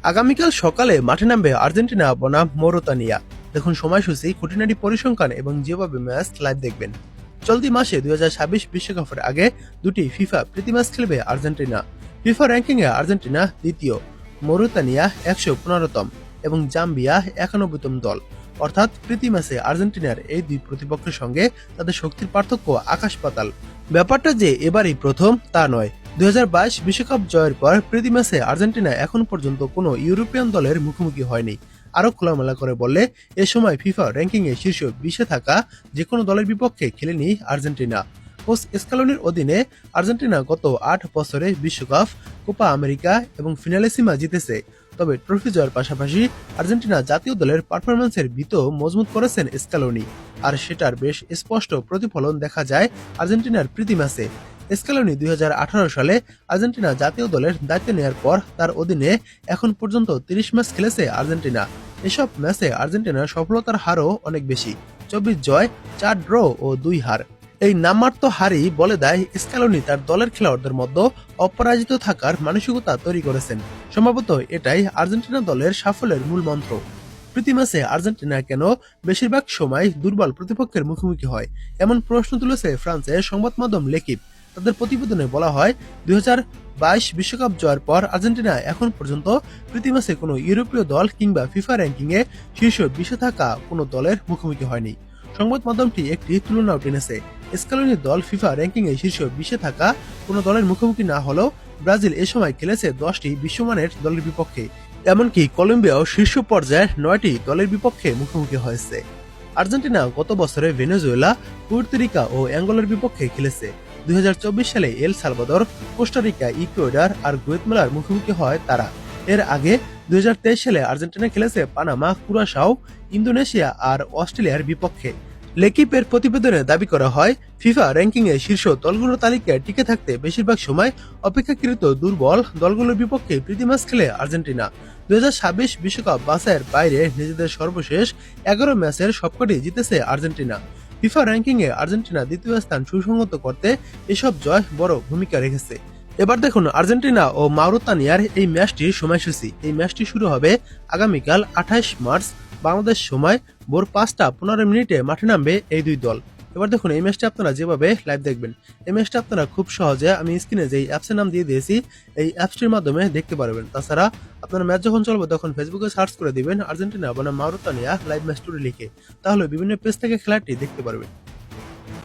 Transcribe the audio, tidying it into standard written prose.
আগামীকাল সকালে মাঠে নামবে আর্জেন্টিনা বনাম মৌরিতানিয়া। দেখুন সময়সূচি, খুঁটিনাটি পরিসংখ্যান এবং যেভাবে ম্যাচ লাইভ দেখবেন। চলতি মাসে 2026 বিশ্বকাপের আগে দুটি ফিফা প্রীতি ম্যাচ খেলবে আর্জেন্টিনা। ফিফা র্যাঙ্কিং এ আর্জেন্টিনা দ্বিতীয়, মৌরিতানিয়া 115তম এবং জাম্বিয়া 91তম দল। অর্থাৎ প্রীতি ম্যাচে আর্জেন্টিনার এই দুই প্রতিপক্ষের সঙ্গে তাদের শক্তির পার্থক্য আকাশ পাতাল। ব্যাপারটা যে এবারই প্রথম তা নয়। 2022 বিশ্বকাপ জয়ের পর প্রীতি ম্যাচে আর্জেন্টিনা এখন পর্যন্ত কোনো ইউরোপিয়ান দলের মুখোমুখি হয়নি। আরো খোলামেলা করে বললে, এ সময় ফিফা র্যাঙ্কিং এ শীর্ষ 20-এ থাকা যে কোনো দলের বিপক্ষে খেলেনি আর্জেন্টিনা। কোচ স্ক্যালোনির অধীনে আর্জেন্টিনা গত 8 বছরে বিশ্বকাপ, কোপা আমেরিকা এবং ফিনালেসিমা জিতেছে। তবে ট্রফি জয়ের পাশাপাশি আর্জেন্টিনা জাতীয় দলের পারফরম্যান্সের ভিতও মজবুত করেছেন স্ক্যালোনি, আর সেটার বেশ স্পষ্ট প্রতিফলন দেখা যায় আর্জেন্টিনার প্রীতি ম্যাচে। স্ক্যালোনি 2018 সালে আর্জেন্টিনা জাতীয় দলের দায়িত্ব নেওয়ার পর তার অধীনে এখন পর্যন্ত 30 ম্যাচ খেলেছে আর্জেন্টিনা। এসব ম্যাচে আর্জেন্টিনার সফলতার হারও অনেক বেশি, 24 জয়, 4 ড্র ও 2 হার। এই নামমাত্র হারই বলে দেয় স্ক্যালোনি তার দলের খেলোয়াড়দের মধ্যে অপরাজিত থাকার মানসিকতা তৈরি করেছেন। সম্ভবত এটাই আর্জেন্টিনা দলের সাফল্যের মূল মন্ত্র। প্রীতি ম্যাচে আর্জেন্টিনা কেন বেশিরভাগ সময় দুর্বল প্রতিপক্ষের মুখোমুখি হয়, এমন প্রশ্ন তুলেছে ফ্রান্সের সংবাদ মাধ্যম লেকিপ। তাদের প্রতিবেদনে বলা হয়, 2022 বিশ্বকাপ জয়ের পর আর্জেন্টিনা এখন পর্যন্ত প্রীতি ম্যাচে কোনো ইউরোপীয় দল কিংবা ফিফা র্যাঙ্কিং এ শীর্ষ 20-এ থাকা কোনো দলের মুখোমুখি হয়নি। সংবাদ মাধ্যমটি একটি তুলনাও টেনেছে। স্ক্যালোনির দল ফিফা র্যাঙ্কিং এ শীর্ষ 20-এ থাকা কোনো দলের মুখোমুখি না হলেও ব্রাজিল এ সময় খেলেছে 10টি বিশ্বমানের দলের বিপক্ষে। এমনকি কলম্বিয়াও শীর্ষ পর্যায়ের 9টি দলের বিপক্ষে মুখোমুখি হয়েছে। আর্জেন্টিনা গত বছরে ভেনেজুয়েলা, পুর্তরিকা ও অ্যাঙ্গোলার বিপক্ষে খেলেছে। 2024 সালে এল সালভাদর, কোস্টারিকা, ইকুয়েডর আর গুয়েতমালার মুখোমুখি হয় তারা। এর আগে 2023 সালে আর্জেন্টিনা খেলেছে পানামা, কুরাশাও, ইন্দোনেশিয়া আর অস্ট্রেলিয়ার বিপক্ষে। লেকিপের প্রতিবেদনে দাবি করা হয়, ফিফা র্যাঙ্কিং এ শীর্ষ দলগুলোর তালিকায় টিকে থাকতে বেশিরভাগ সময় অপেক্ষাকৃত দুর্বল দলগুলোর বিপক্ষে প্রীতি ম্যাচ খেলে আর্জেন্টিনা। 2026 বিশ্বকাপ বাছাইয়ের বাইরে নিজেদের সর্বশেষ 11 ম্যাচের সবকটি জিতেছে আর্জেন্টিনা। ফিফা র্যাঙ্কিং এ আর্জেন্টিনা দ্বিতীয় স্থান সুসংহত করতে এসব জয় বড় ভূমিকা রেখেছে। এবার দেখুন আর্জেন্টিনা ও মৌরিতানিয়ার এই ম্যাচটির সময়সূচি। এই ম্যাচটি শুরু হবে আগামীকাল 28 মার্চ বাংলাদেশ সময় ভোর 5:15 মাঠে নামবে এই দুই দল। এবার দেখুন এই ম্যাচটি আপনারা যেভাবে লাইভ দেখবেন, এই ম্যাচটা আপনারা খুব সহজে আমি স্ক্রিনে যে অ্যাপসের নাম দিয়ে দিয়েছি এই অ্যাপসটির মাধ্যমে দেখতে পারবেন। তাছাড়া আপনারা ম্যাচ যখন চলবে তখন ফেসবুকে সার্চ করে দিবেন আর্জেন্টিনা বনাম মৌরিতানিয়া লাইভ ম্যাচ টুডে লিখে, তাহলে বিভিন্ন পেজ থেকে খেলাটি দেখতে পারবেন।